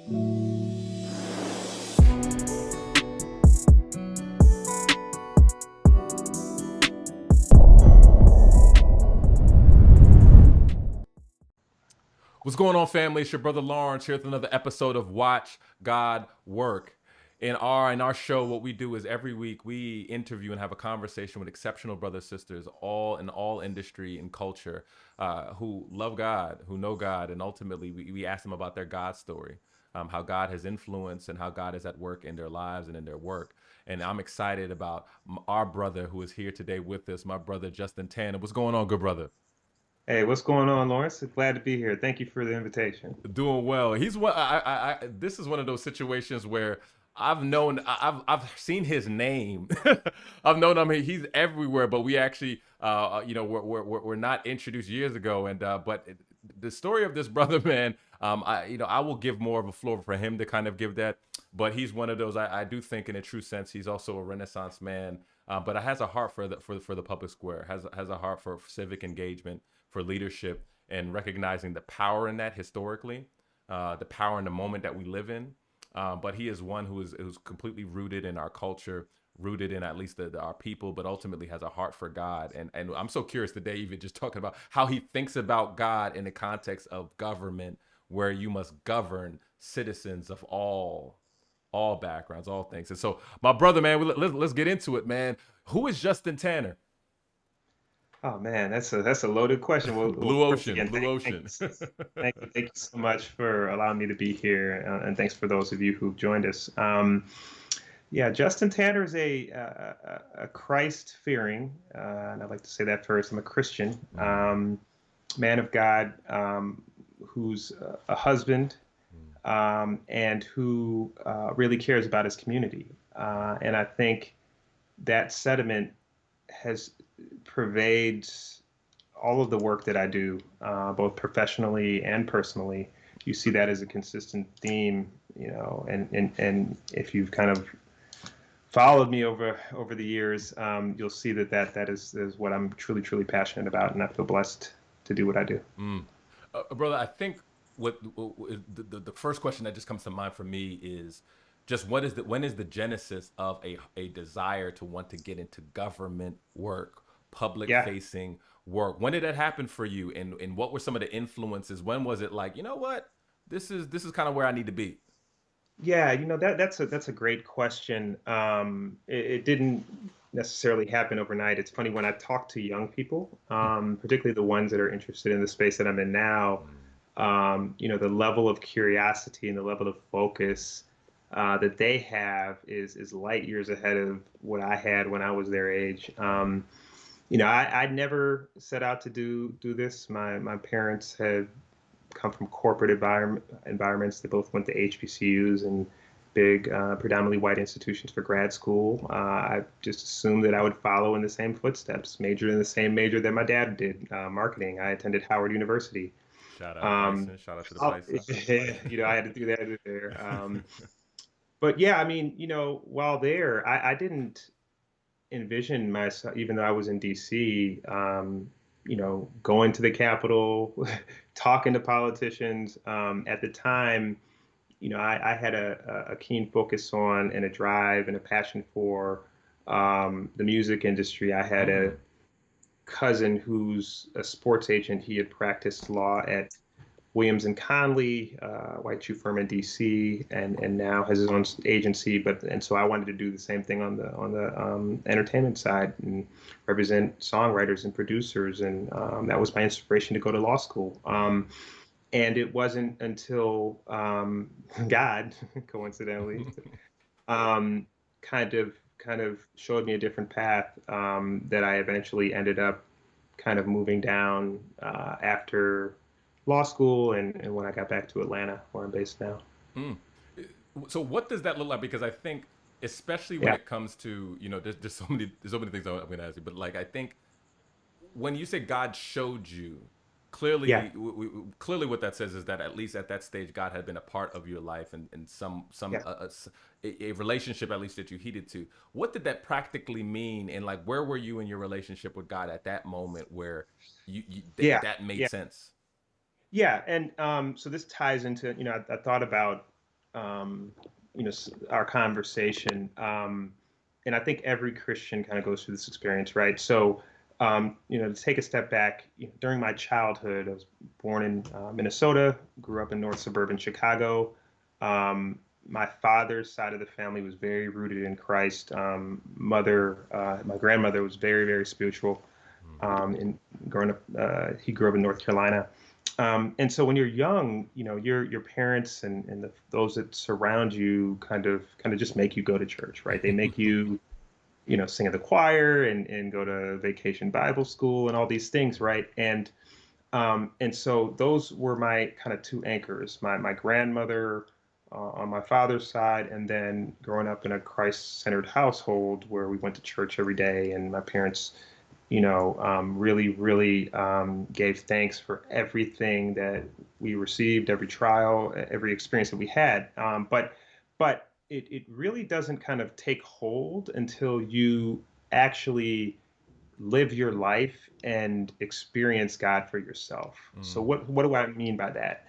What's going on, family? It's your brother Lawrence here with another episode of Watch God Work. In our show, what we do is every week we interview and have a conversation with exceptional brothers sisters, all in all industry and culture, who love God, who know God, and ultimately we ask them about their God story, how God has influenced and how God is at work in their lives and in their work. And I'm excited about our brother who is here today with us, my brother Justin Tanner. What's going on, good brother? Hey, what's going on, Lawrence? Glad to be here. Thank you for the invitation. Doing well. He's what this is one of those situations where I've seen his name. I've known him. He's everywhere, but we actually, we're not introduced years ago. And but the story of this brother, man, I will give more of a floor for him to kind of give that. But he's one of those. I do think, in a true sense, he's also a Renaissance man. But has a heart for the public square. Has a heart for civic engagement, for leadership, and recognizing the power in that historically, the power in the moment that we live in. But he is one who's completely rooted in our culture, rooted in at least our people, but ultimately has a heart for God. And I'm so curious today, even just talking about how he thinks about God in the context of government, where you must govern citizens of all backgrounds, all things. And so, my brother, man, let's get into it, man. Who is Justin Tanner? Oh man, that's a loaded question. Well, Blue first Ocean, again, Blue thank Ocean. you so much for allowing me to be here, and thanks for those of you who've joined us. Yeah, Justin Tanner is a Christ-fearing, and I'd like to say that first. I'm a Christian, Mm, man of God, who's a husband, mm, and who really cares about his community. And I think that sentiment has pervades all of the work that I do, both professionally and personally. You see that as a consistent theme, and if you've kind of followed me over the years, you'll see that is what I'm truly passionate about, and I feel blessed to do what I do. mm. Brother, I think the first question that just comes to mind for me is just when is the genesis of a desire to want to get into government work, public Yeah. facing work? When did that happen for you, and what were some of the influences? When was it like, you know what, this is kind of where I need to be? Yeah, that's a great question. It didn't necessarily happen overnight. It's funny when I talk to young people, particularly the ones that are interested in the space that I'm in now. Mm, The level of curiosity and the level of focus that they have is light years ahead of what I had when I was their age. I never set out to do this. My parents had come from corporate environments. They both went to HBCUs and big, predominantly white institutions for grad school. I just assumed that I would follow in the same footsteps, major in the same major that my dad did, marketing. I attended Howard University. shout out Um, Bison, shout out to the oh, Bison. I had to do that there. But yeah, I mean, while there, I didn't envision myself, even though I was in DC, going to the Capitol, talking to politicians. At the time, I had a keen focus on and a drive and a passion for the music industry. I had a Mm, cousin who's a sports agent. He had practiced law at Williams and Conley, white shoe firm in DC, and now has his own agency. And so I wanted to do the same thing on the entertainment side and represent songwriters and producers, and that was my inspiration to go to law school. And it wasn't until God, coincidentally, um, kind of showed me a different path, that I eventually ended up kind of moving down after law school and when I got back to Atlanta, where I'm based now. mm. So what does that look like? Because I think, especially when Yeah, it comes to, there's so many things I'm going to ask you, but like I think when you say God showed you, yeah, clearly what that says is that at least at that stage God had been a part of your life, and some yeah. a relationship at least that you heeded to. What did that practically mean, and like where were you in your relationship with God at that moment where Yeah, that made yeah, sense? yeah. And so this ties into, I thought about our conversation. And I think every Christian kind of goes through this experience, right? So, to take a step back, during my childhood, I was born in Minnesota, grew up in North suburban Chicago. My father's side of the family was very rooted in Christ. My grandmother was very, very spiritual. And growing up, he grew up in North Carolina. And so when you're young, your parents and those that surround you kind of just make you go to church, right? They make you, sing in the choir and go to vacation Bible school and all these things, right? And so those were my kind of two anchors, my grandmother on my father's side, and then growing up in a Christ-centered household where we went to church every day, and my parents really, really gave thanks for everything that we received, every trial, every experience that we had. But it really doesn't kind of take hold until you actually live your life and experience God for yourself. So Mm. what do I mean by that?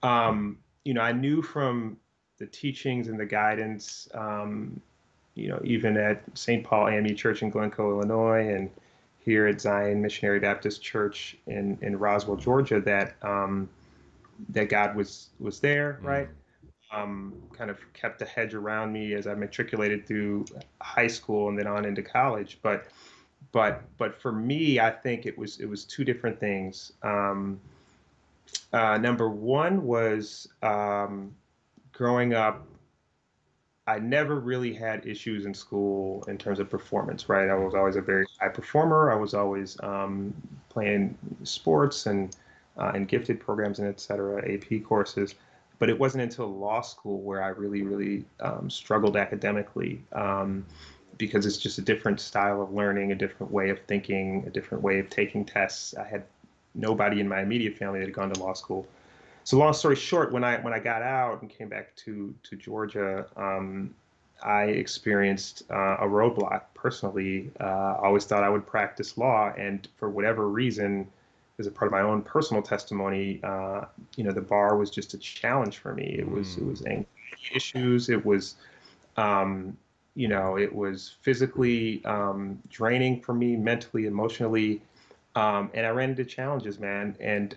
I knew from the teachings and the guidance, even at St. Paul AME Church in Glencoe, Illinois, and here at Zion Missionary Baptist Church in Roswell, Georgia, that God was there, right? Mm. Kind of kept a hedge around me as I matriculated through high school and then on into college. But for me, I think it was two different things. Number one was growing up. I never really had issues in school in terms of performance, right? I was always a very high performer. I was always playing sports and gifted programs and et cetera, AP courses. But it wasn't until law school where I really, really struggled academically because it's just a different style of learning, a different way of thinking, a different way of taking tests. I had nobody in my immediate family that had gone to law school. So long story short, when I got out and came back to Georgia, I experienced a roadblock personally. I always thought I would practice law, and for whatever reason, as a part of my own personal testimony, the bar was just a challenge for me. It was Mm. anxiety issues. Um, it was physically draining for me, mentally, emotionally, and I ran into challenges, man. And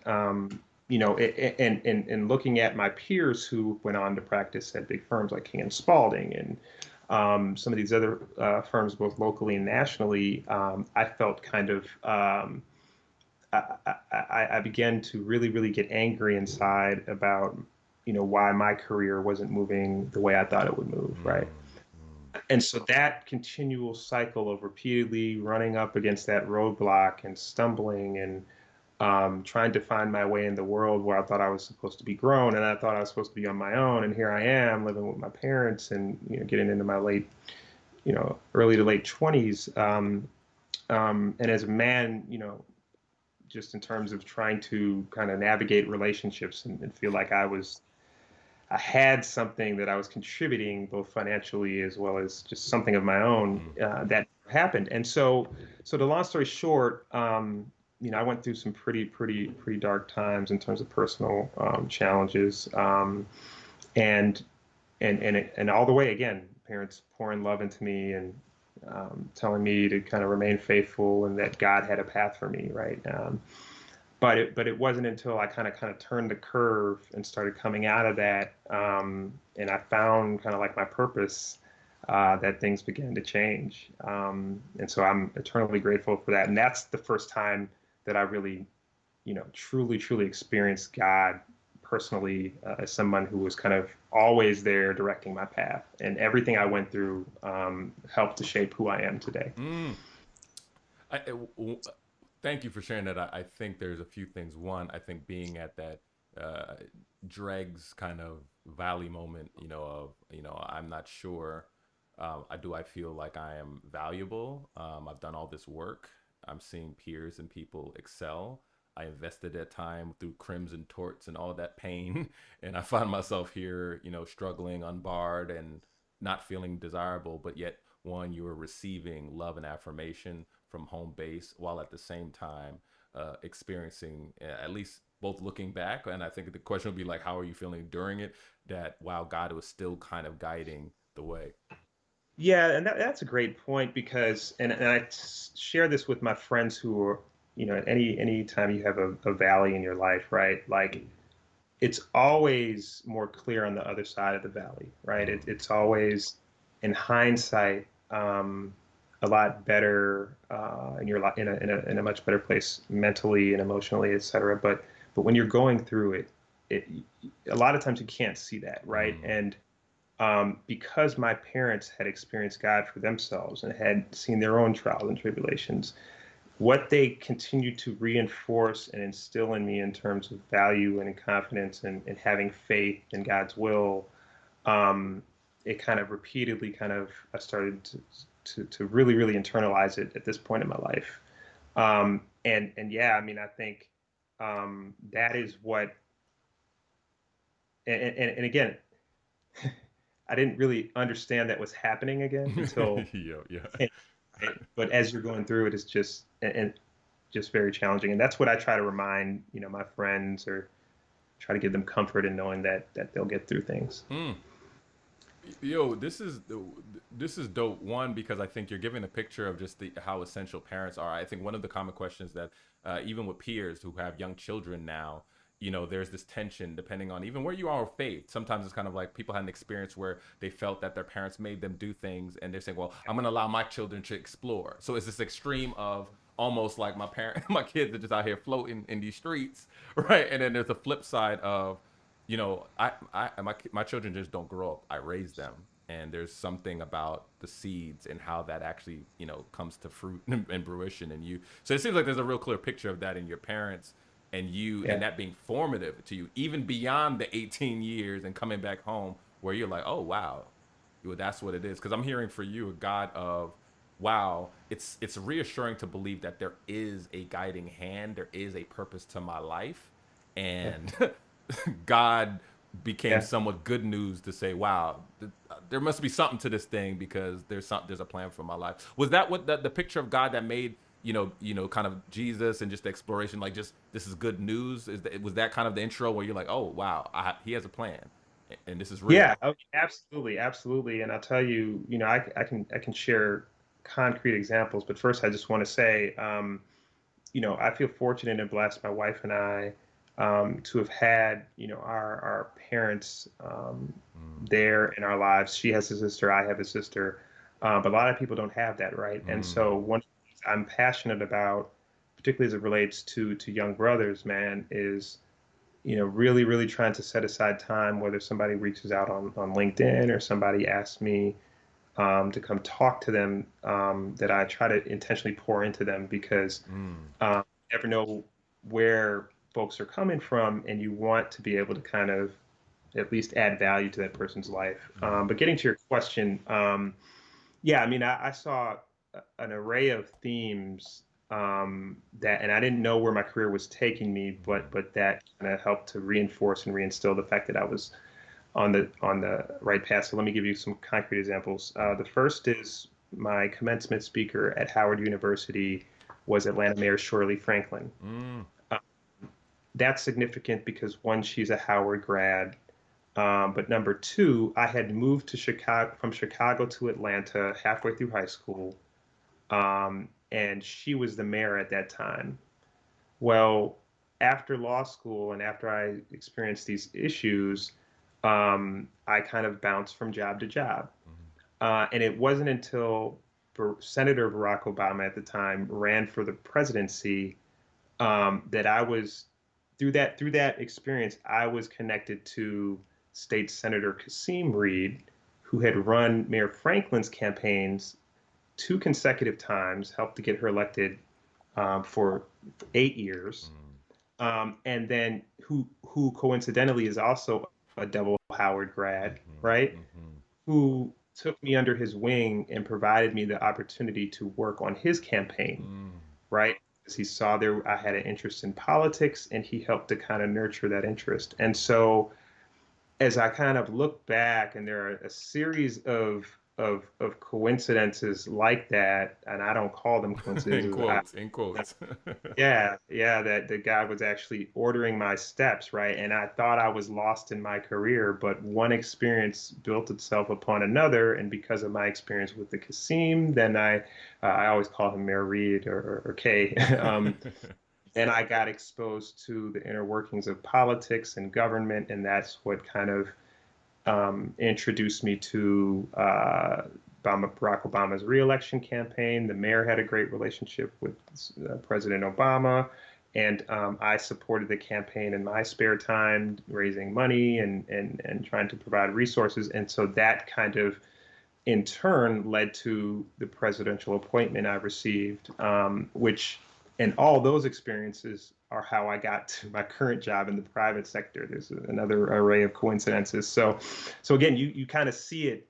looking at my peers who went on to practice at big firms like King and Spalding and some of these other firms, both locally and nationally, I felt kind of I began to really, really get angry inside about why my career wasn't moving the way I thought it would move, right? Mm. Mm. And so that continual cycle of repeatedly running up against that roadblock and stumbling and trying to find my way in the world where I thought I was supposed to be grown and I thought I was supposed to be on my own. And here I am living with my parents and, getting into my early to late 20s. And as a man, just in terms of trying to kind of navigate relationships and feel like I had something that I was contributing both financially as well as just something of my own Mm. that happened. And so the long story short, I went through some pretty dark times in terms of personal challenges, and and all the way again, parents pouring love into me and telling me to kind of remain faithful and that God had a path for me, right? But it wasn't until I kind of turned the curve and started coming out of that, and I found kind of like my purpose, that things began to change. And so I'm eternally grateful for that. And that's the first time that I really, truly experienced God personally, as someone who was kind of always there directing my path. And everything I went through helped to shape who I am today. Mm. I, I- w- Thank you for sharing that. I think there's a few things. One, I think being at that uh, dregs kind of valley moment, of, I'm not sure. I feel like I am valuable. I've done all this work. I'm seeing peers and people excel. I invested that time through crims and torts and all that pain, and I find myself here, struggling, unbarred, and not feeling desirable. But yet, one, you are receiving love and affirmation from home base, while at the same time experiencing, at least both looking back, and I think the question would be like, how are you feeling during it? That wow, God was still kind of guiding the way. Yeah, and that's a great point because, and I share this with my friends who are, at any time you have a valley in your life, right? Like it's always more clear on the other side of the valley, right? Mm. It's always, in hindsight, a lot better, and you're in a much better place mentally and emotionally, et cetera. But when you're going through it, it a lot of times you can't see that, right? Mm. And because my parents had experienced God for themselves and had seen their own trials and tribulations, what they continue to reinforce and instill in me in terms of value and confidence and having faith in God's will, um, it kind of repeatedly I started to really, really internalize it at this point in my life. And yeah, I mean, I think that is what, and again, I didn't really understand that was happening again until, Yeah, yeah. right? But as you're going through it, it's just, and just very challenging. And that's what I try to remind, my friends, or try to give them comfort in knowing that they'll get through things. Mm. Yo, this is dope. One, because I think you're giving a picture of just how essential parents are. I think one of the common questions that even with peers who have young children now, there's this tension depending on even where you are with faith. Sometimes it's kind of like people had an experience where they felt that their parents made them do things, and they're saying, "Well, I'm going to allow my children to explore." So it's this extreme of almost like my parent, my kids are just out here floating in these streets, right? And then there's a flip side of my children just don't grow up. I raise them, and there's something about the seeds and how that actually comes to fruit and fruition in you. So it seems like there's a real clear picture of that in your parents and you, and Yeah. that being formative to you, even beyond the 18 years and coming back home, where you're like, oh wow, well, that's what it is. Because I'm hearing for you a God of wow, it's reassuring to believe that there is a guiding hand, there is a purpose to my life, Yeah. and God became Yeah. somewhat good news to say, wow, there must be something to this thing because there's a plan for my life. Was that what the picture of God that made kind of Jesus and just the exploration, like just this is good news? Was that kind of the intro where you're like, oh wow, he has a plan, and this is Yeah. real? Oh, absolutely. Absolutely. And I'll tell you, I can share concrete examples, but first I just want to say, I feel fortunate and blessed, my wife and I, to have had, our parents Mm, there in our lives. She has a sister, I have a sister, but a lot of people don't have that, right? And mm, so one thing I'm passionate about, particularly as it relates to young brothers, man, is really, really trying to set aside time, whether somebody reaches out on LinkedIn or somebody asks me to come talk to them, that I try to intentionally pour into them because mm, you never know where folks are coming from, and you want to be able to kind of at least add value to that person's life. mm, But getting to your question, yeah, I mean, I saw an array of themes, that, and I didn't know where my career was taking me, mm, but that kind of helped to reinforce and reinstill the fact that I was on the right path. So let me give you some concrete examples. The first is my commencement speaker at Howard University was Atlanta Mayor Shirley Franklin. mm, Uh, that's significant because one, she's a Howard grad. But number two, I had moved to Chicago from Chicago to Atlanta halfway through high school, and she was the mayor at that time. Well, after law school and after I experienced these issues, I kind of bounced from job to job. mm, And it wasn't until Senator Barack Obama at the time ran for the presidency, that I was through that experience, I was connected to State Senator Kasim Reed, who had run Mayor Franklin's campaigns two consecutive times, helped to get her elected, for 8 years, mm, and then who coincidentally is also a double Howard grad, right? mm, Who took me under his wing and provided me the opportunity to work on his campaign, mm, right? Because he saw there I had an interest in politics, and he helped to kind of nurture that interest. And so as I kind of look back, and there are a series of of coincidences like that, and I don't call them In coincidences. quotes, in quotes. Yeah, yeah, that the guy was actually ordering my steps, right? And I thought I was lost in my career, but one experience built itself upon another, and because of my experience with the Kasim, then I always call him Mayor Reed or K. And I got exposed to the inner workings of politics and government, and that's what kind of introduced me to Barack Obama's reelection campaign. The mayor had a great relationship with President Obama, and I supported the campaign in my spare time, raising money and trying to provide resources. And so that kind of, in turn, led to the presidential appointment I received, which and all those experiences are how I got to my current job in the private sector. There's another array of coincidences. So again, you kind of see it,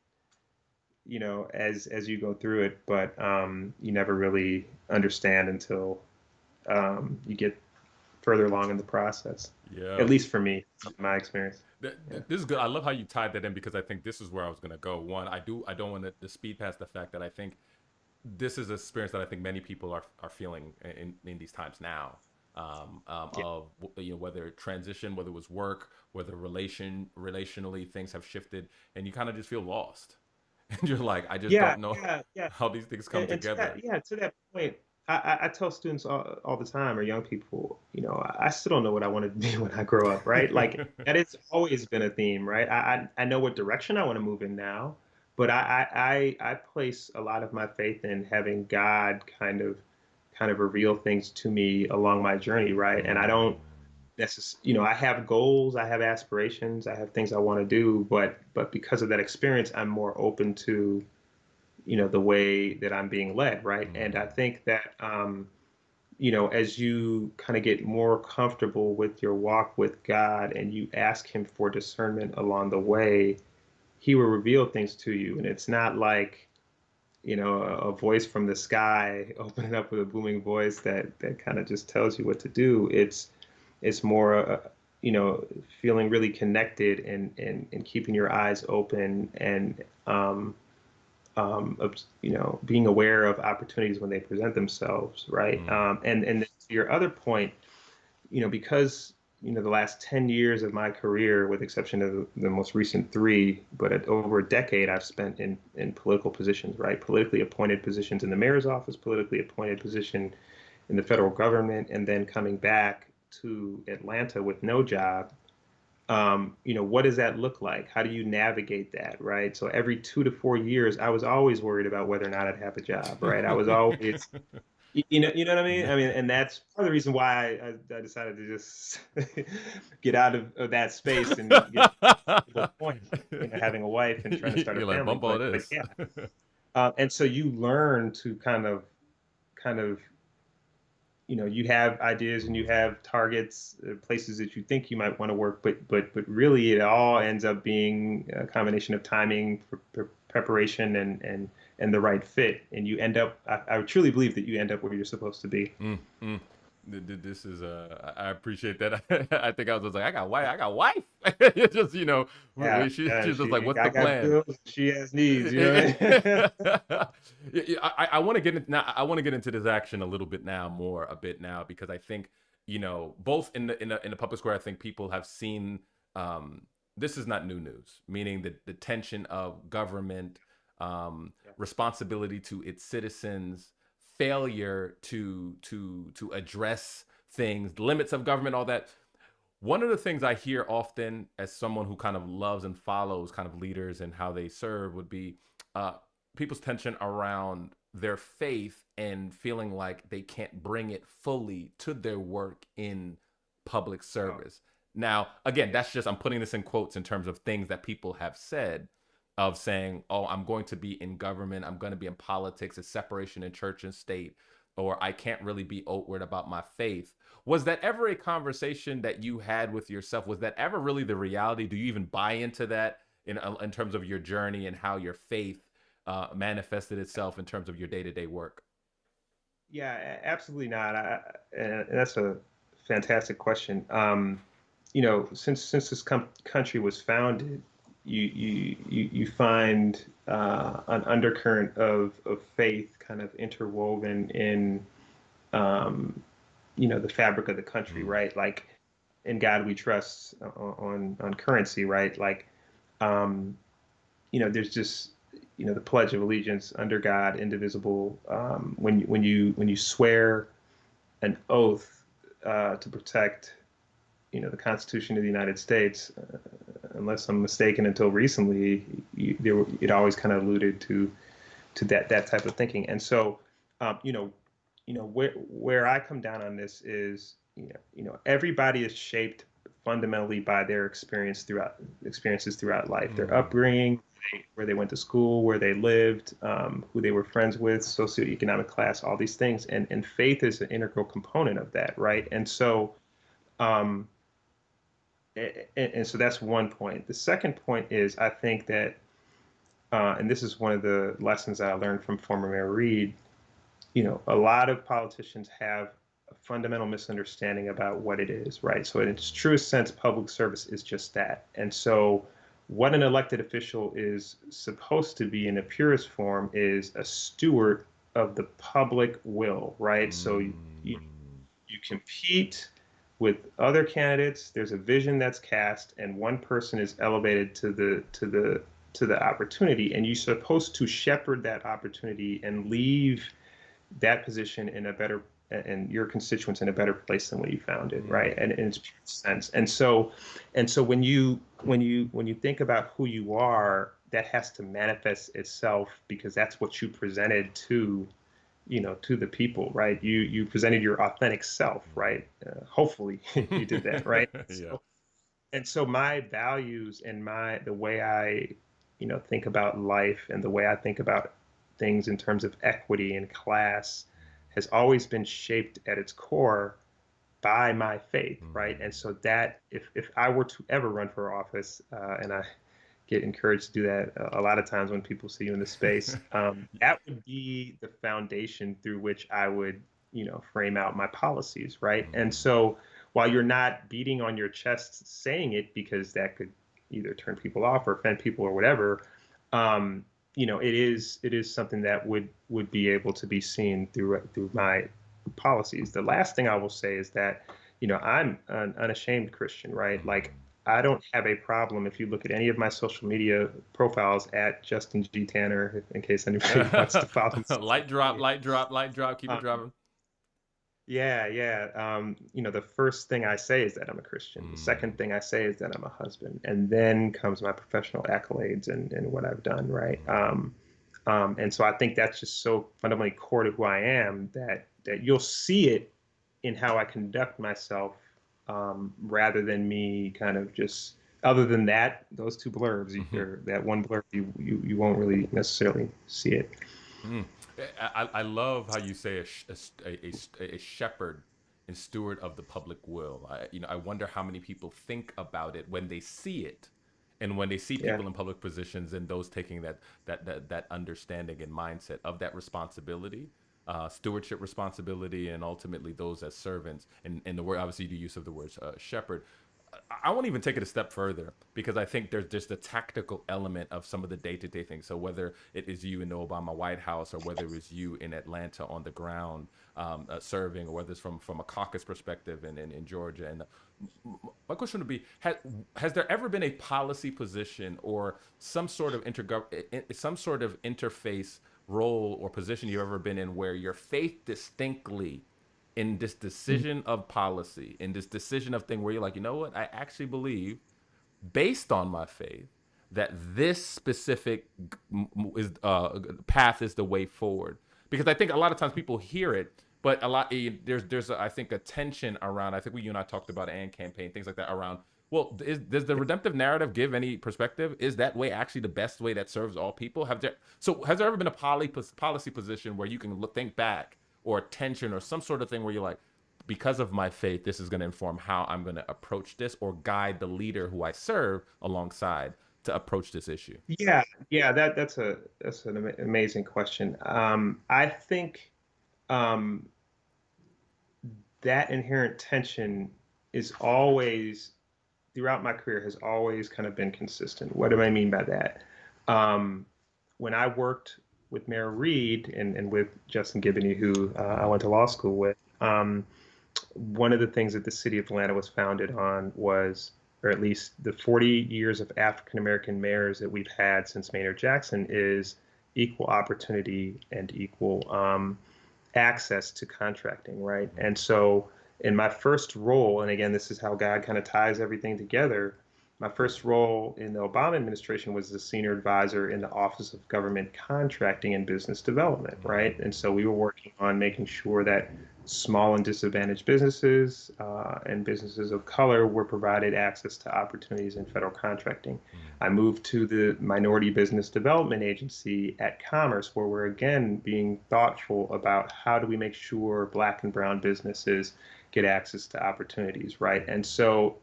as you go through it, but you never really understand until you get further along in the process. Yeah. At least for me, my experience. Yeah. This is good. I love how you tied that in because I think this is where I was gonna go. One, I don't want to speed past the fact that I think this is an experience that I think many people are feeling in these times now. Yeah. Of whether transition, whether it was work, whether relationally things have shifted, and you kind of just feel lost, and you're like, I just Yeah. don't know Yeah. Yeah. how these things come And to together. that, yeah, to that point, I tell students all the time, or young people, I still don't know what I want to be when I grow up, right? Like that has always been a theme, right? I know what direction I want to move in now, but I place a lot of my faith in having God kind of reveal things to me along my journey, right? And I don't Mm, necessarily, I have goals, I have aspirations, I have things I want to do, but because of that experience, I'm more open to the way that I'm being led, right? And I mm, think that as you kind of get more comfortable with your walk with God and you ask Him for discernment along the way, He will reveal things to you. And it's not like a voice from the sky opening up with a booming voice that kind of just tells you what to do. It's more feeling really connected and keeping your eyes open and of being aware of opportunities when they present themselves, right? mm, And to your other point, because the last 10 years of my career, with exception of the most recent three, but over a decade, I've spent in political positions, right? Politically appointed positions in the mayor's office, politically appointed position in the federal government, and then coming back to Atlanta with no job. What does that look like? How do you navigate that, right? So every 2 to 4 years, I was always worried about whether or not I'd have a job, right? I was always, you know what I mean? yeah. I mean, and that's part of the reason why I decided to just get out of that space and get to a point, having a wife and trying to start a You're like, family. bump all But this. yeah, and so you learn to kind of you have ideas and you have targets, places that you think you might want to work, but really it all ends up being a combination of timing, preparation, and the right fit, and you end up. I truly believe that you end up where you're supposed to be. Mm, mm. This is I appreciate that. I think I was just like, I got wife, I got wife. It's just Yeah, yeah. she's just like, what's the I got plan? bills. She has needs. You know what I mean? I want to get into now. I want to get into this action a little bit now, more a bit now, because I think both in the public square, I think people have seen. Um, this is not new news, meaning the tension of government, Yeah. responsibility to its citizens, failure to address things, the limits of government, all that. One of the things I hear often as someone who kind of loves and follows kind of leaders and how they serve would be uh, people's tension around their faith and feeling like they can't bring it fully to their work in public Oh, service. Now, again, yeah. that's just, I'm putting this in quotes in terms of things that people have said of saying, oh, I'm going to be in government, I'm going to be in politics, it's separation in church and state, or I can't really be outward about my faith. Was that ever a conversation that you had with yourself? Was that ever really the reality? Do you even buy into that in terms of your journey and how your faith manifested itself in terms of your day to day work? Yeah, absolutely not. And that's a fantastic question. Since this country was founded, you find an undercurrent of faith kind of interwoven in um, the fabric of the country, Mm, right? Like in God we trust on currency, right? Like um, there's just the Pledge of Allegiance under God, indivisible. When you swear an oath to protect the Constitution of the United States, unless I'm mistaken, until recently, it always kind of alluded to that type of thinking. And so, um, you know, where I come down on this is, everybody is shaped fundamentally by their experiences throughout life, their mm, upbringing, where they went to school, where they lived, who they were friends with, socioeconomic class, all these things, and faith is an integral component of that, right? And so. Um, and so that's one point. The second point is I think that, and this is one of the lessons that I learned from former Mayor Reed. A lot of politicians have a fundamental misunderstanding about what it is, right? So in its truest sense, public service is just that. And so what an elected official is supposed to be in a purest form is a steward of the public will, right? So mm, you compete with other candidates. There's a vision that's cast, and one person is elevated to the opportunity, and you're supposed to shepherd that opportunity and leave that position in a better and your constituents in a better place than when you found it, right? mm, And in its pure sense. And so when you think about who you are, that has to manifest itself because that's what you presented to the people, right? You presented your authentic self, right? Hopefully you did that, right? mm. Yeah. And so my values and the way I think about life and the way I think about things in terms of equity and class has always been shaped at its core by my faith, right? And Mm, so that if I were to ever run for office, and I get encouraged to do that a lot of times when people see you in the space. That would be the foundation through which I would, frame out my policies, right? And mm, so while you're not beating on your chest saying it because that could either turn people off or offend people or whatever, um, it is something that would be able to be seen through my policies. The last thing I will say is that, I'm an unashamed Christian, right? Like mm. I don't have a problem if you look at any of my social media profiles at Justin G. Tanner, in case anybody wants to follow me on social Light drop, media. light drop, light drop. Keep it Um, dropping. yeah, yeah. The first thing I say is that I'm a Christian. The Mm, second thing I say is that I'm a husband. And then comes my professional accolades and what I've done, right? mm, And so I think that's just so fundamentally core to who I am that you'll see it in how I conduct myself, rather than me kind of just. Other than that, those two blurbs, mhm. or that one blurb, you won't really necessarily see it. Mm. I love how you say a shepherd and steward of the public will. I wonder how many people think about it when they see it, and when they see Yeah, people in public positions and those taking that understanding and mindset of that responsibility, stewardship responsibility, and ultimately those as servants. And the word, obviously, the use of the word shepherd. I won't even take it a step further because I think there's just the tactical element of some of the day to day things. So whether it is you in the Obama White House or whether it's you in Atlanta on the ground serving, or whether it's from a caucus perspective in Georgia. And my question would be: has there ever been a policy position or some sort of interface role or position you've ever been in where your faith distinctly in this decision of policy, in this decision of thing where you're like, you know what, I actually believe, based on my faith, that this specific is path is the way forward? Because I think a lot of times people hear it, but there's I think a tension around. I think you and I talked about and campaign things like that around. Well, does the redemptive narrative give any perspective? Is that way actually the best way that serves all people? Has there ever been a policy position where you can think back, or tension or some sort of thing where you're like, because of my faith, this is going to inform how I'm going to approach this or guide the leader who I serve alongside to approach this issue? yeah, yeah. That's an amazing question. I think um, that inherent tension is always throughout my career has always kind of been consistent. What do I mean by that? Um, when I worked with Mayor Reed and with Justin Giboney, who I Mm-hmm. went to law school with, one of the things that the city of Atlanta was founded on was, or at least the 40 years of African American mayors that we've had since Maynard Jackson, is equal opportunity and equal access to contracting, right? And so, in my first role, and again, this is how God kind of ties everything together. My first role in the Obama administration was the senior advisor in the Office of Government Contracting and Business Development, right? And so we were working on making sure that small and disadvantaged businesses and businesses of color were provided access to opportunities in federal contracting. I moved to the Minority Business Development Agency at Commerce, where we're again being thoughtful about how do we make sure Black and Brown businesses get access to opportunities, right? And so,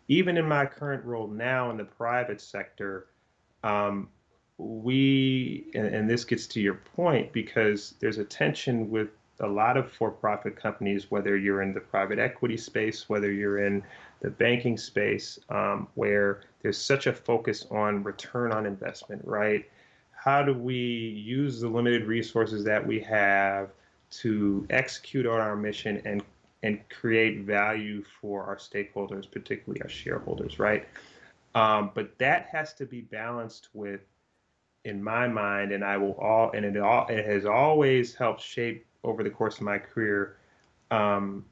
even in my current role now in the private sector, um, and this gets to your point, because there's a tension with a lot of for-profit companies, whether you're in the private equity space, whether you're in the banking space, where there's such a focus on return on investment, right? How do we use the limited resources that we have to execute on our mission and create value for our stakeholders, particularly our shareholders, right? But that has to be balanced with, in my mind, and I will all, and it has always helped shape over the course of my career, um,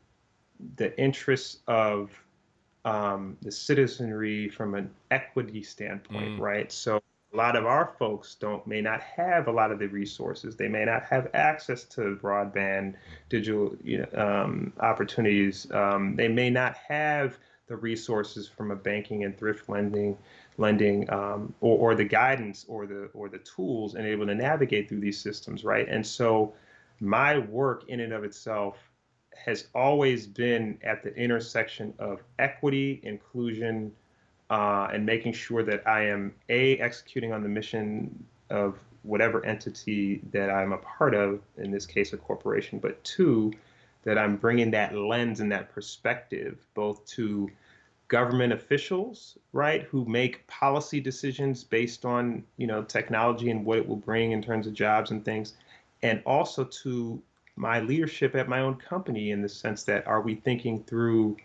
the interests of the citizenry from an equity standpoint, Mm-hmm. right? So a lot of our folks don't may not have a lot of the resources. They may not have access to broadband, digital, opportunities. They may not have the resources from a banking and thrift lending, or the guidance or the tools and able to navigate through these systems, right? And so my work in and of itself has always been at the intersection of equity, inclusion, and making sure that I am A, executing on the mission of whatever entity that I'm a part of, in this case, a corporation, but two, that I'm bringing that lens and that perspective both to government officials, right, who make policy decisions based on, technology and what it will bring in terms of jobs and things, and also to my leadership at my own company, in the sense that, are we thinking through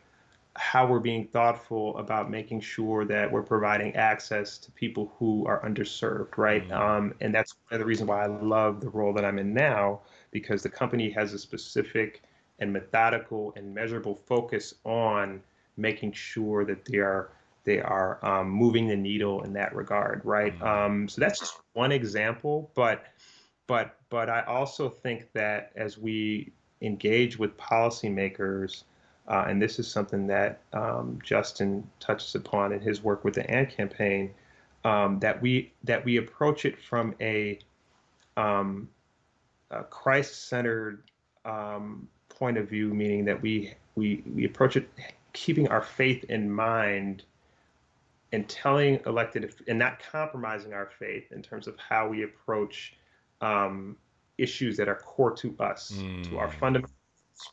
how we're being thoughtful about making sure that we're providing access to people who are underserved, right? Mm-hmm. And that's one of the reasons why I love the role that I'm in now, because the company has a specific and methodical and measurable focus on making sure that they are moving the needle in that regard, right? So that's just one example, but I also think that as we engage with policymakers, and this is something that Justin touches upon in his work with the ANT campaign, that we approach it from um, a Christ-centered point of view, meaning that we approach it keeping our faith in mind and telling elected and not compromising our faith in terms of how we approach issues that are core to us, to our fundamentals,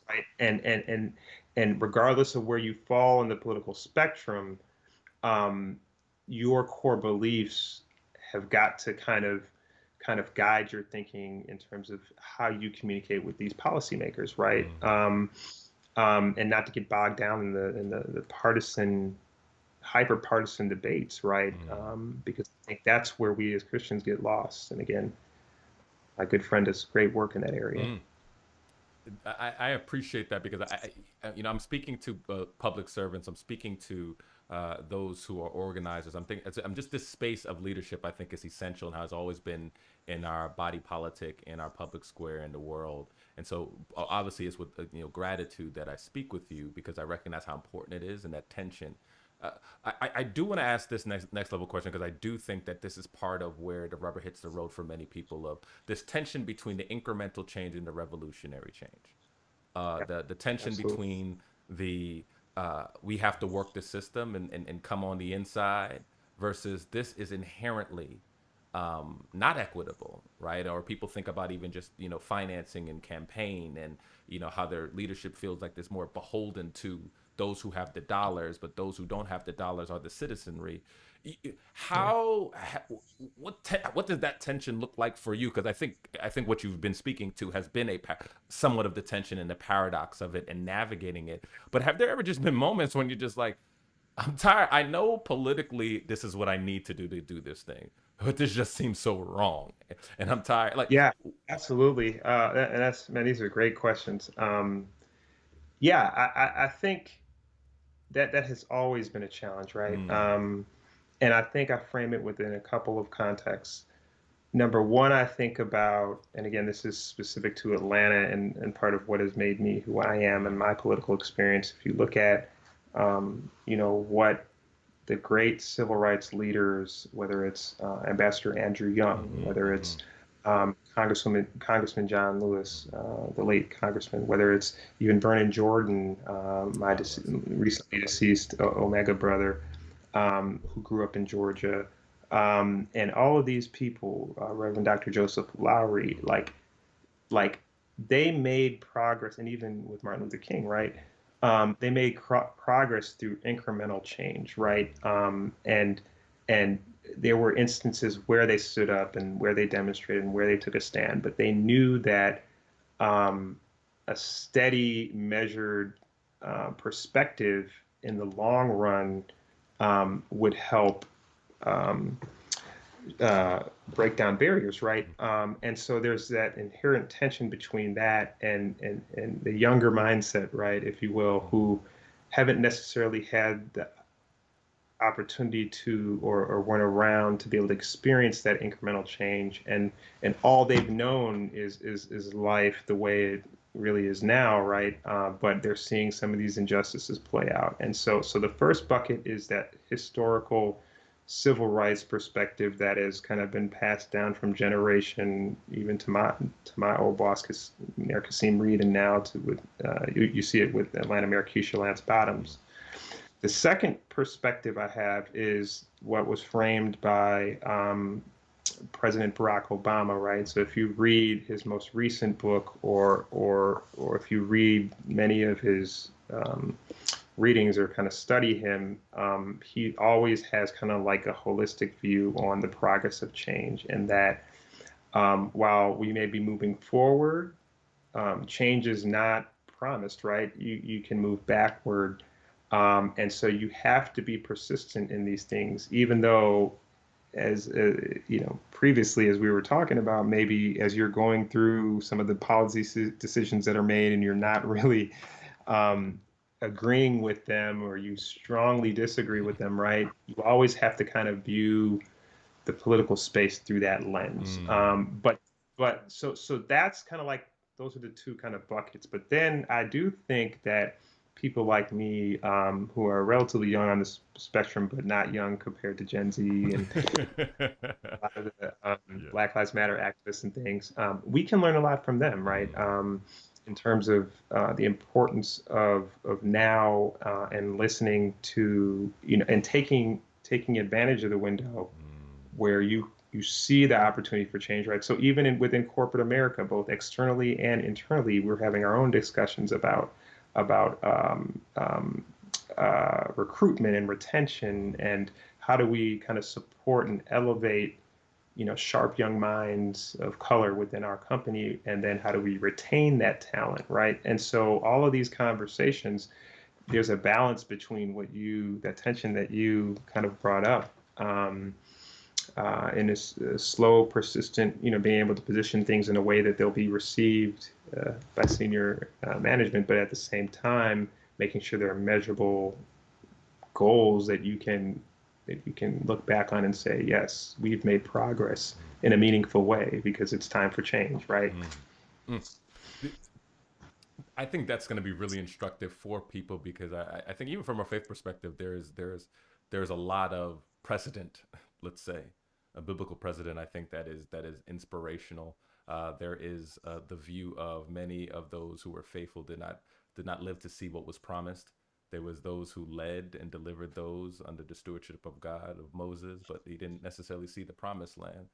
right? And regardless of where you fall in the political spectrum, um, your core beliefs have got to kind of guide your thinking in terms of how you communicate with these policymakers, right? And not to get bogged down in the partisan, hyper partisan debates, right? Because I think that's where we as Christians get lost. And again, my good friend does great work in that area. Mm-hmm. I appreciate that because I'm speaking to public servants. I'm speaking to those who are organizers. I'm just this space of leadership. I think is essential and has always been in our body politic, in our public square, in the world. And so obviously it's with gratitude that I speak with you because I recognize how important it is and that tension. Uh, I do want to ask this next level question because I do think that this is part of where the rubber hits the road for many people of this tension between the incremental change and the revolutionary change. Yeah, The tension absolutely. between the we have to work the system and come on the inside versus this is inherently not equitable, right? Or people think about even just financing and campaign and how their leadership feels like there's more beholden to those who have the dollars, but those who don't have the dollars are the citizenry. Yeah. What does that tension look like for you? Because I think what you've been speaking to has been somewhat of the tension and the paradox of it and navigating it. But have there ever just been moments when you're just like, I'm tired. I know politically this is what I need to do this thing, but this just seems so wrong, and I'm tired. Like, Yeah, absolutely. And that's, man, these are great questions. Yeah, I think that has always been a challenge, right? mm, And I think I frame it within a couple of contexts. Number one, I think about, and again, this is specific to Atlanta and part of what has made me who I am and my political experience. If you look at, what the great civil rights leaders, whether it's Ambassador Andrew Young, mm-hmm, whether mm-hmm, it's Congressman John Lewis, the late congressman, whether it's even Vernon Jordan, my God rest him. recently deceased Omega brother, who grew up in Georgia, and all of these people, Reverend Dr. Joseph Lowry, like they made progress, and even with Martin Luther King, right? They made progress through incremental change, right? And there were instances where they stood up and where they demonstrated and where they took a stand, but they knew that um, a steady, measured perspective in the long run would help um, uh, break down barriers, right? And so there's that inherent tension between that and the younger mindset, right, if you will, Mm-hmm, who haven't necessarily had the opportunity to or weren't around to be able to experience that incremental change, and all they've known is life the way it really is now, right? But they're seeing some of these injustices play out, and so the first bucket is that historical civil rights perspective that has kind of been passed down from generation even to my old boss, Mayor Kasim Reed, and now to with you see it with Atlanta Mayor Keisha Lance Bottoms. The second perspective I have is what was framed by President Barack Obama, right? So if you read his most recent book, or if you read many of his readings or kind of study him, he always has kind of like a holistic view on the progress of change, and that while we may be moving forward, change is not promised, right? You can move backward, and so you have to be persistent in these things, even though, as previously as we were talking about, maybe as you're going through some of the policy decisions that are made, and you're not really um, agreeing with them, or you strongly disagree with them, right? You always have to kind of view the political space through that lens. mm, But so that's kind of like, those are the two kind of buckets. But then I do think that people like me, who are relatively young on this spectrum, but not young compared to Gen Z and a lot of the yeah, Black Lives Matter activists and things, we can learn a lot from them, right? mm, In terms of the importance of now, and listening to, and taking advantage of the window mm, where you see the opportunity for change, right? So even within corporate America, both externally and internally, we're having our own discussions about recruitment and retention, and how do we kind of support and elevate, sharp young minds of color within our company, and then how do we retain that talent, right? And so all of these conversations, there's a balance between that tension that you kind of brought up. And it's slow, persistent, being able to position things in a way that they'll be received by senior management, but at the same time, making sure there are measurable goals that you can look back on and say, yes, we've made progress in a meaningful way because it's time for change, right? mm, mm. The- I think that's going to be really instructive for people because I think even from a faith perspective, there's a lot of precedent, let's say, a biblical precedent. I think that is inspirational. There is the view of many of those who were faithful did not live to see what was promised. There was those who led and delivered those under the stewardship of God of Moses, but he didn't necessarily see the promised land.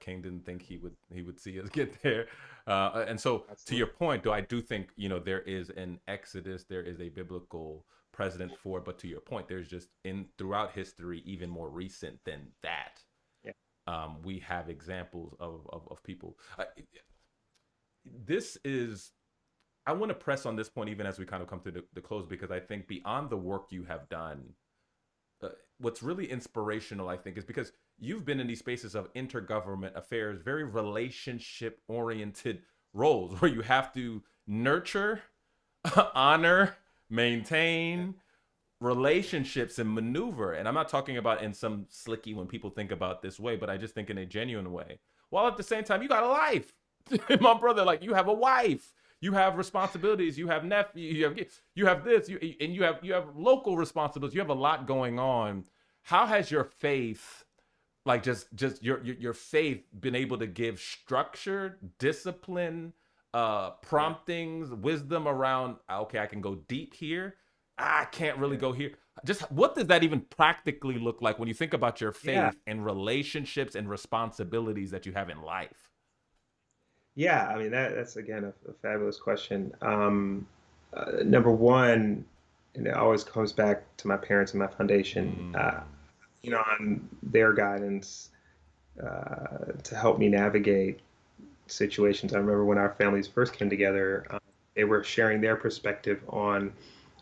King didn't think he would see us get there. And so to your Absolutely. point, though, I do think there is an exodus, there is a biblical precedent for it. But to your point, there's just in throughout history, even more recent than that, Yeah. we have examples of people. This is I want to press on this point even as we kind of come to the close, because I think beyond the work you have done, what's really inspirational, I think, is because you've been in these spaces of intergovernment affairs, very relationship oriented roles where you have to nurture, honor, Yeah. maintain relationships and maneuver. And I'm not talking about in some slicky when people think about this way, but I just think in a genuine way. While at the same time, you got a life. My brother, like you have a wife, you have responsibilities, you have nephew, you have this, and you have local responsibilities. You have a lot going on. How has your faith, like just your faith, been able to give structure, discipline, Yeah. promptings, wisdom around? Okay, I can go deep here. I can't really Yeah. go here. Just what does that even practically look like when you think about your Yeah. faith and relationships and responsibilities that you have in life? Yeah. I mean, that's again a fabulous question. Number one, and it always comes back to my parents and my foundation. Mm. On their guidance to help me navigate situations. I remember when our families first came together, they were sharing their perspective on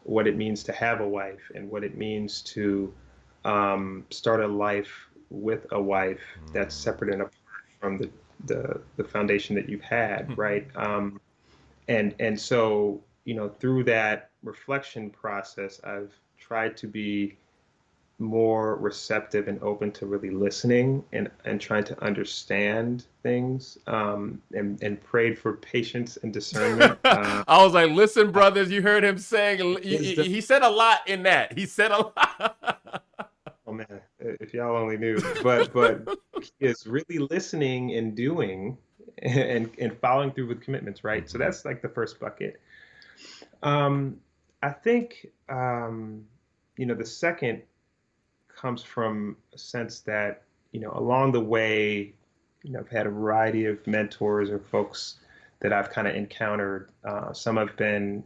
what it means to have a wife and what it means to start a life with a wife that's Mm. separate and apart from the foundation that you've had, right? And so through that reflection process, I've tried to be more receptive and open to really listening and trying to understand things and prayed for patience and discernment. I was like, listen, brothers, you heard him saying, Wisdom. he said a lot in that. He said a lot. Oh man, if y'all only knew. But it's really listening and doing and following through with commitments, right? So Mm-hmm. that's like the first bucket. Um, I think the second comes from a sense that, along the way, I've had a variety of mentors or folks that I've kind of encountered. Some have been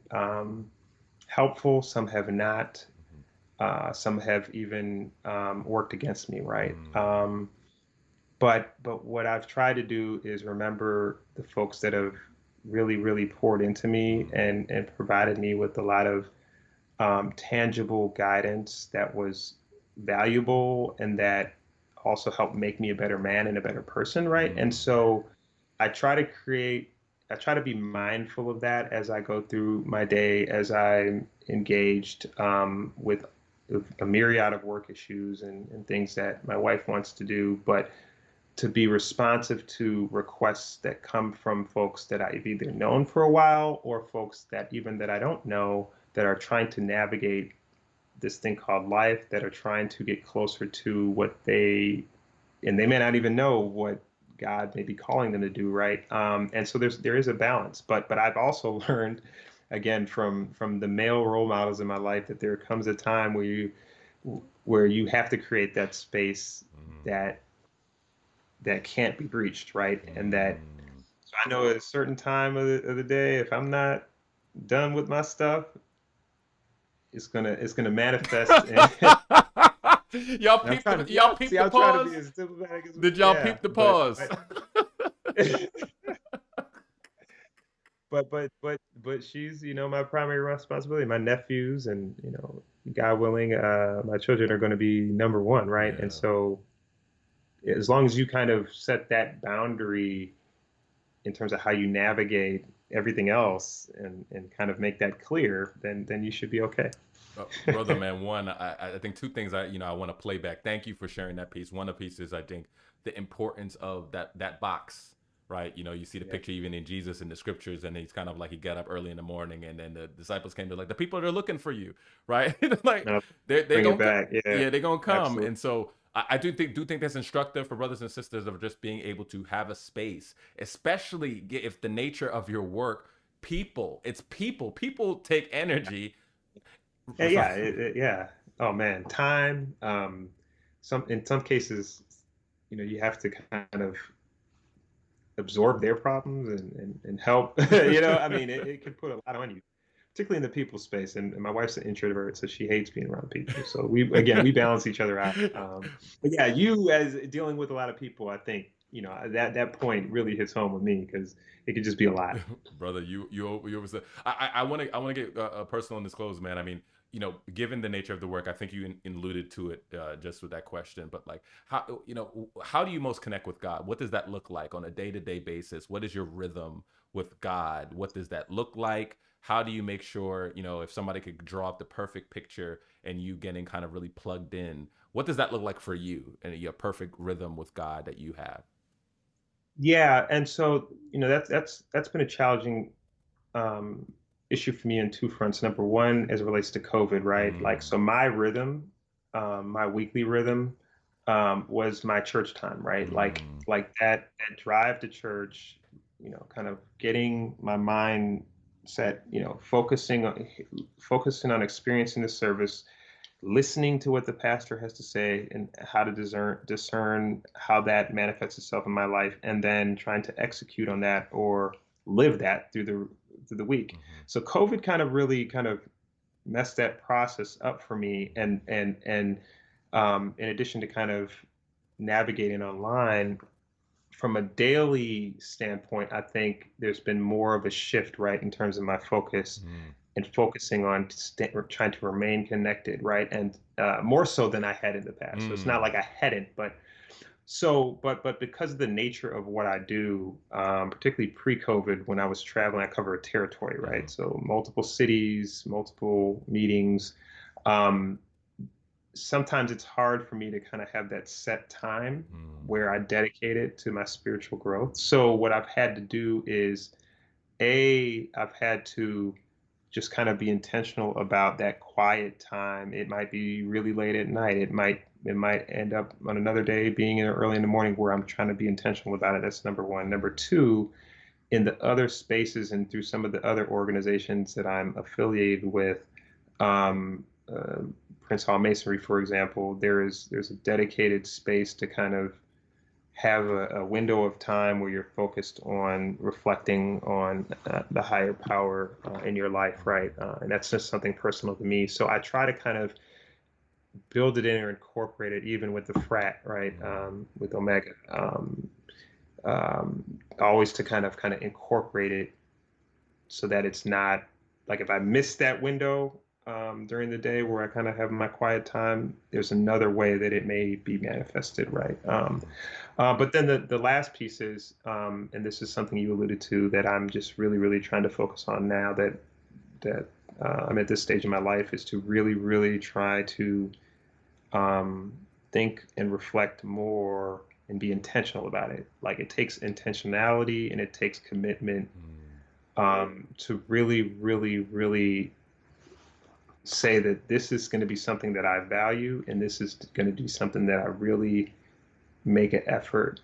helpful, some have not. Some have even worked against me, right? Mm-hmm. But what I've tried to do is remember the folks that have really, really poured into me and provided me with a lot of tangible guidance that was valuable and that also helped make me a better man and a better person, right? And Mm-hmm. so I try to create, I try to be mindful of that as I go through my day, as I'm engaged with a myriad of work issues and things that my wife wants to do, but to be responsive to requests that come from folks that I've either known for a while or folks that even that I don't know that are trying to navigate this thing called life, that are trying to get closer to what and they may not even know what God may be calling them to do, right? And so there is a balance, but I've also learned, again, from the male role models in my life, that there comes a time where you have to create that space that that can't be breached, right? And that Mm-hmm. so I know at a certain time of the day, if I'm not done with my stuff, it's gonna manifest. And y'all I'm peep trying the to y'all peep the I'm trying to pause. be as diplomatic as Did y'all yeah, peep the pause? but she's my primary responsibility. My nephews and God willing, my children are going to be number one, right? And Yeah. so as long as you kind of set that boundary in terms of how you navigate everything else and kind of make that clear, then you should be okay. Brother, man, one, I think two things I want to play back. Thank you for sharing that piece. One of the pieces, I think, the importance of that box, right? You see the Yeah. picture even in Jesus in the scriptures, and he's kind of like he got up early in the morning, and then the disciples came to like the people that are looking for you, right? Like No, they bring it gonna back. Yeah, yeah, they gonna come, absolutely. and so I do think that's instructive for brothers and sisters of just being able to have a space, especially if the nature of your work, people take energy. Yeah, So, yeah, yeah. Oh man, time. In some cases, you have to kind of absorb their problems and help. I mean, it could put a lot on you, particularly in the people space. And my wife's an introvert, so she hates being around people. So we balance each other out. But yeah, you as dealing with a lot of people, I think, that point really hits home with me because it could just be a lot. Brother, you oversaid. I want to get personal and disclose, man. I mean, given the nature of the work, I think you alluded to it just with that question. But like, how do you most connect with God? What does that look like on a day to day basis? What is your rhythm with God? What does that look like? How do you make sure, if somebody could draw up the perfect picture and you getting kind of really plugged in, what does that look like for you and your perfect rhythm with God that you have? Yeah, and so that's been a challenging um, issue for me on two fronts. Number one, as it relates to COVID, right? Like, Mm, so my rhythm, my weekly rhythm, was my church time, right? mm, Like that drive to church, kind of getting my mind set, focusing on experiencing the service, listening to what the pastor has to say and how to discern how that manifests itself in my life, and then trying to execute on that or live that through the week. mhm, So COVID kind of really kind of messed that process up for me, and in addition to kind of navigating online from a daily standpoint, I think there's been more of a shift, right, in terms of my focus mm, and focusing on trying to remain connected, right, and more so than I had in the past. So it's not mm, like I hadn't, but because of the nature of what I do, particularly pre-COVID, when I was traveling, I cover a territory, right? mhm, So multiple cities, multiple meetings. Um, Sometimes it's hard for me to kind of have that set time mm, where I dedicate it to my spiritual growth. So what I've had to do is I've had to just kind of be intentional about that quiet time. It might be really late at night. It might end up on another day being early in the morning where I'm trying to be intentional about it. That's number one. Number two, in the other spaces and through some of the other organizations that I'm affiliated with, Prince Hall Masonry, for example, there's a dedicated space to kind of have a window of time where you're focused on reflecting on the higher power in your life, mm, right? And that's just something personal to me. So I try to kind of build it in or incorporate it, even with the frat, right? mm. With Omega, always to kind of incorporate it so that it's not like if I miss that window during the day where I kind of have my quiet time, there's another way that it may be manifested, right? Mm, But then the last piece is, and this is something you alluded to that I'm just really, really trying to focus on now that I'm at this stage in my life is to really, really try to um, think and reflect more and be intentional about it. Like it takes intentionality and it takes commitment mm, to really, really, really say that this is going to be something that I value and this is going to be something that I really make an effort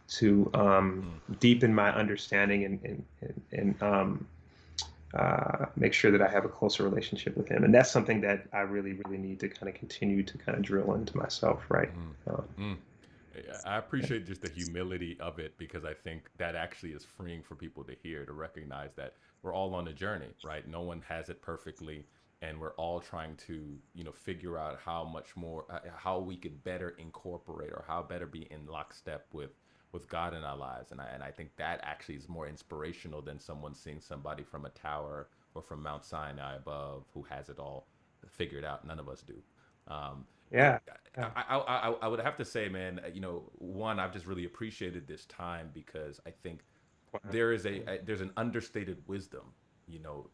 to mm. deepen my understanding and make sure that I have a closer relationship with him. And that's something that I really, really need to kind of continue to kind of drill into myself, right? Mm, Um, mm. Yeah, I appreciate just the humility of it because I think that actually is freeing for people to hear, to recognize that we're all on a journey, right? No one has it perfectly, and we're all trying to, figure out how much more, how we could better incorporate or how better be in lockstep with God in our lives. And I think that actually is more inspirational than someone seeing somebody from a tower or from Mount Sinai above who has it all figured out. None of us do. Um, it, yeah, yeah, I would have to say, man, one, I've just really appreciated this time because I think wow, there's an understated wisdom,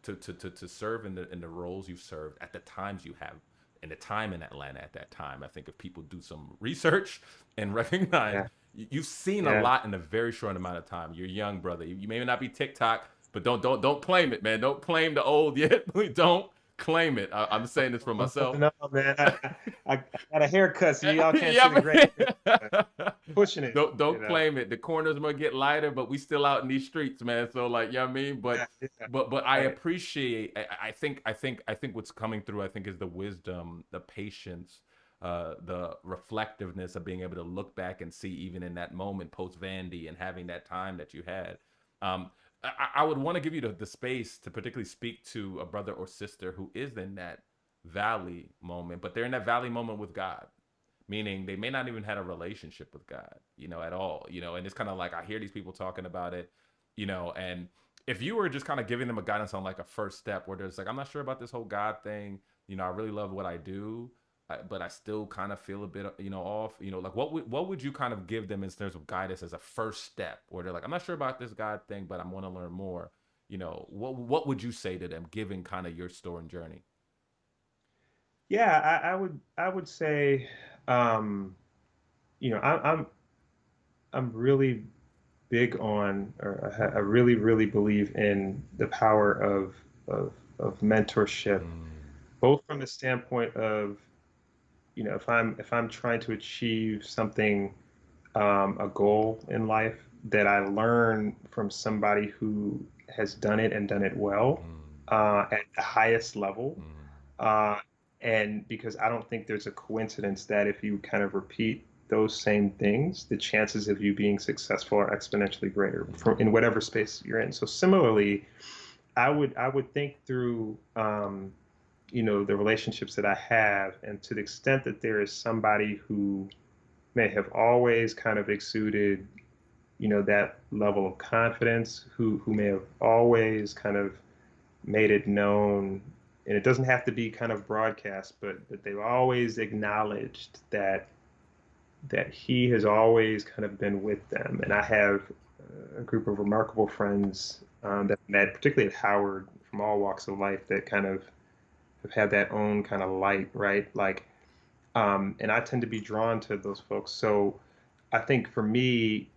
to serve in the roles you've served at the times you have, and the time in Atlanta at that time. I think if people do some research and recognize yeah, you've seen a yeah. lot in a very short amount of time. You're young, brother. You may not be TikTok, but don't claim it, man. Don't claim the old yet. Don't claim it. I'm saying this for Oh, myself. no, man, I got a haircut, so y'all can't see Yeah, the gray hair. man. Pushing it, Don't claim it. The corners might get lighter, but we still out in these streets, man. So like, you know what I mean? But Yeah, yeah, but I right. appreciate I think what's coming through, I think, is the wisdom, the patience, the reflectiveness of being able to look back and see even in that moment post Vandy and having that time that you had. I would want to give you the space to particularly speak to a brother or sister who is in that valley moment, but they're in that valley moment with God, meaning they may not even had a relationship with God, at all, and it's kind of like I hear these people talking about it, and if you were just kind of giving them a guidance on like a first step where there's like, I'm not sure about this whole God thing, I really love what I do, but I still kind of feel a bit, off, like what would you kind of give them in terms of guidance as a first step where they're like, I'm not sure about this God thing, but I want to learn more, what would you say to them given kind of your story and journey? Yeah, I would say, um, I'm really big on, or I really believe in the power of of mentorship, Mm, both from the standpoint of, if I'm trying to achieve something, a goal in life, that I learn from somebody who has done it and done it well, mm, at the highest level. mm, Uh, and because I don't think there's a coincidence that if you kind of repeat those same things, the chances of you being successful are exponentially greater in mm, whatever space you're in. So similarly, I would think through, the relationships that I have, and to the extent that there is somebody who may have always kind of exuded, that level of confidence, who may have always kind of made it known, and it doesn't have to be kind of broadcast, but that they've always acknowledged that he has always kind of been with them. And I have a group of remarkable friends, that I met, particularly at Howard, from all walks of life, that kind of have had that own kind of light, right? Like, and I tend to be drawn to those folks. So I think for me,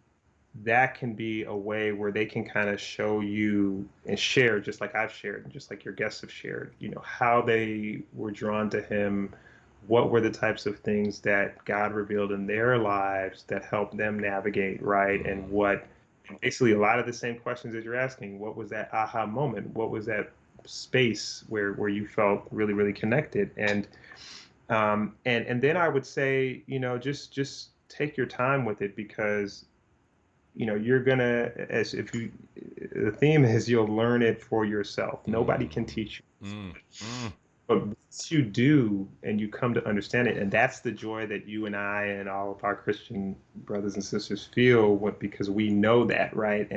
that can be a way where they can kind of show you and share, just like I've shared, and just like your guests have shared, how they were drawn to him, what were the types of things that God revealed in their lives that helped them navigate, right? And mm, what, basically, a lot of the same questions that you're asking. What was that aha moment? What was that space where you felt really, really connected? And then I would say, just take your time with it, because you're gonna, as if you the theme is, you'll learn it for yourself. Nobody can mm, teach you, mm, mm. but once you do and you come to understand it, and that's the joy that you and I and all of our Christian brothers and sisters feel, because we know that, right?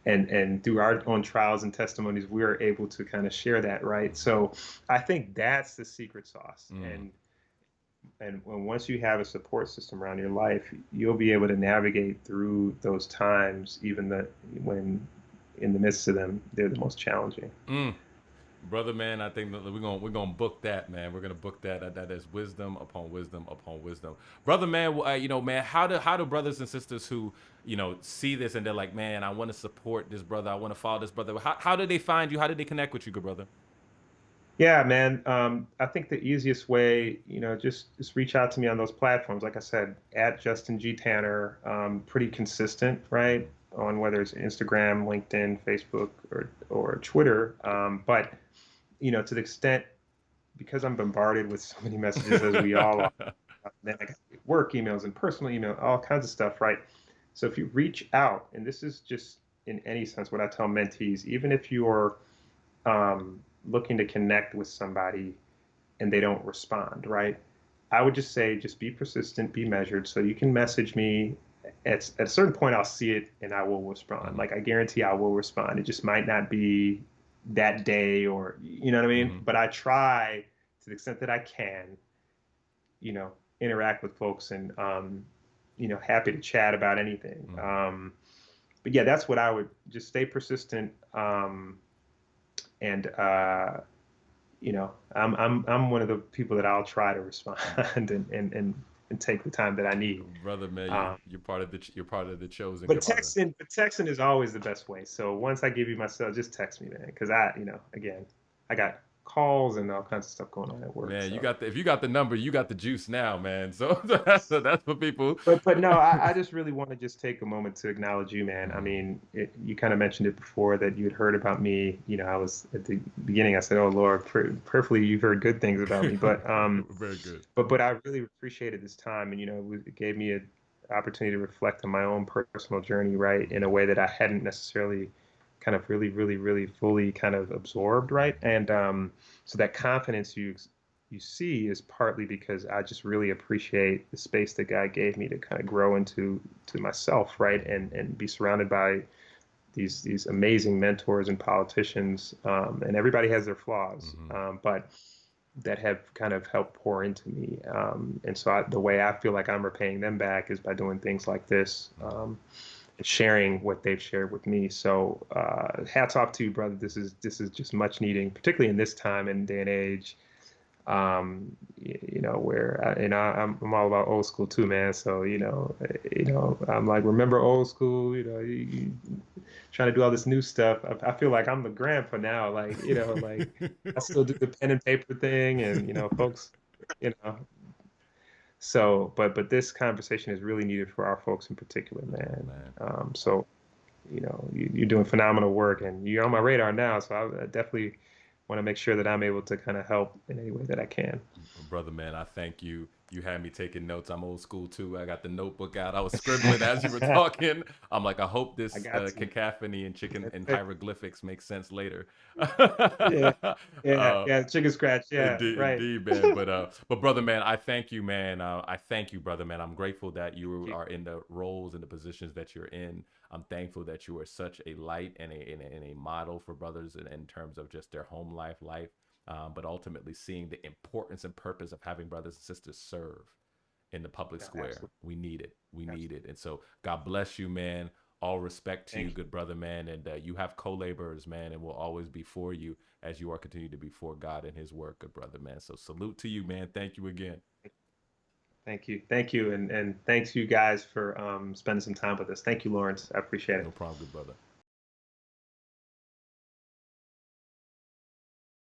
And through our own trials and testimonies, we're able to kind of share that, right? Mhm. So I think that's the secret sauce. Mm. And once you have a support system around your life, you'll be able to navigate through those times, even when in the midst of them, they're the most challenging. Mm. Brother, man, I think that we're gonna book that, man. We're gonna book that. That is wisdom upon wisdom upon wisdom, brother, man. Man, how do brothers and sisters who see this and they're like, man, I want to support this brother, I want to follow this brother. How do they find you? How did they connect with you, good brother? Yeah, man. I think the easiest way, just reach out to me on those platforms. Like I said, at Justin G Tanner, pretty consistent, right? On whether it's Instagram, LinkedIn, Facebook, or Twitter. But to the extent, because I'm bombarded with so many messages, as we all are, then I got work emails and personal email, all kinds of stuff, right? So if you reach out, and this is just in any sense what I tell mentees, even if you're, looking to connect with somebody and they don't respond, right? I would just say, just be persistent, be measured. So you can message me at a certain point, I'll see it and I will respond. Mm-hmm. Like, I guarantee I will respond. It just might not be that day, or, you know what I mean? Mm-hmm. But I try to the extent that I can, interact with folks, and, happy to chat about anything. Mm-hmm. But yeah, that's what I would just stay persistent. And I'm one of the people that I'll try to respond and take the time that I need. Brother, man, Um, you're part of the chosen, but good brother. texting is always the best way. So once I give you my cell, just text me, man, because again, I got calls and all kinds of stuff going on at work. Man, you So, got if you got the number, you got the juice now, man. So that's what people. but no, I just really want to just take a moment to acknowledge you, man. I Mhm. mean, you kind of mentioned it before that you had heard about me. You know, I was at the beginning. I said, "Oh Lord, prayerfully you've heard good things about me." Very good. But I really appreciated this time, and it gave me an opportunity to reflect on my own personal journey, right, in a way that I hadn't necessarily kind of really fully kind of absorbed, right, and so that confidence you see is partly because I just really appreciate the space that God gave me to kind of grow into to myself, right, and be surrounded by these amazing mentors and politicians, and everybody has their flaws, Hmm. but that have kind of helped pour into me. And so the way I feel like I'm repaying them back is by doing things like this, and sharing what they've shared with me. So hats off to you, brother. This is just much needing, particularly in this time and day and age. Where I'm all about old school too, man. So I'm like, remember old school. Trying to do all this new stuff. I feel like I'm the grandpa now. Like, like I still do the pen and paper thing, and folks, you know. So, but this conversation is really needed for our folks in particular, Oh man. man. So, you're doing phenomenal work, and you're on my radar now. So I definitely want to make sure that I'm able to kind of help in any way that I can. Brother, man, I thank you. You had me taking notes. I'm old school too. I got the notebook out. I was scribbling as you were talking. I'm like, I hope I this got to. cacophony and chicken and That's hieroglyphics makes sense later. Yeah, uh, yeah, chicken scratch. Yeah, Indeed, right. indeed, man. But brother, man, I thank you, man. I thank you, brother, man. I'm grateful that Thank you you. are in the roles and the positions that you're in. I'm thankful that you are such a light and a model for brothers in terms of just their home life, but ultimately seeing the importance and purpose of having brothers and sisters serve in the public No, square. absolutely, We need it. We need absolutely. it. And so, God bless you, man. All respect to you, Thank you. good brother, man. And you have co-laborers, man, and will always be for you as you are continue to be for God and His work, good brother, man. So salute to you, man. Thank you again. Thank you, and thanks you guys for spending some time with us. Thank you, Lawrence. I appreciate No it. problem, good brother.